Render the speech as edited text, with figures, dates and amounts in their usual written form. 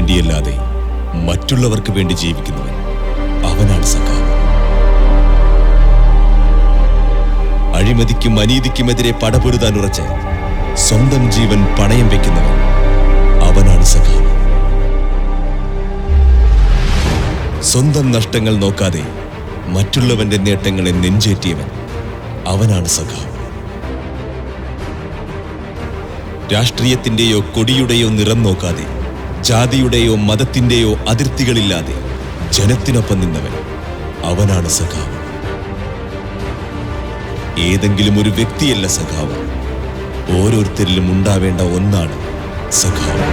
വേണ്ടിയല്ലാതെ മറ്റുള്ളവർക്ക് വേണ്ടി ജീവിക്കുന്നവൻ അവനാണ് സഖാവ്. അഴിമതിക്കും അനീതിക്കുമെതിരെ പടപൊരുതാൻ ഉറച്ച് സ്വന്തം ജീവൻ പണയം വെക്കുന്നവൻ അവനാണ് സഖാവ്. സ്വന്തം നഷ്ടങ്ങൾ നോക്കാതെ മറ്റുള്ളവന്റെ നേട്ടങ്ങളെ നെഞ്ചേറ്റിയവൻ അവനാണ് സഖാവ്. രാഷ്ട്രീയത്തിന്റെയോ കൊടിയുടെയോ നിറം നോക്കാതെ, ജാതിയുടെയോ മതത്തിന്റെയോ അതിർത്തികളില്ലാതെ ജനത്തിനൊപ്പം നിന്നവൻ അവനാണ് സഖാവ്. ഏതെങ്കിലും ഒരു വ്യക്തിയല്ല സഖാവ്, ഓരോരുത്തരിലും ഉണ്ടാവേണ്ട ഒന്നാണ് സഖാവ്.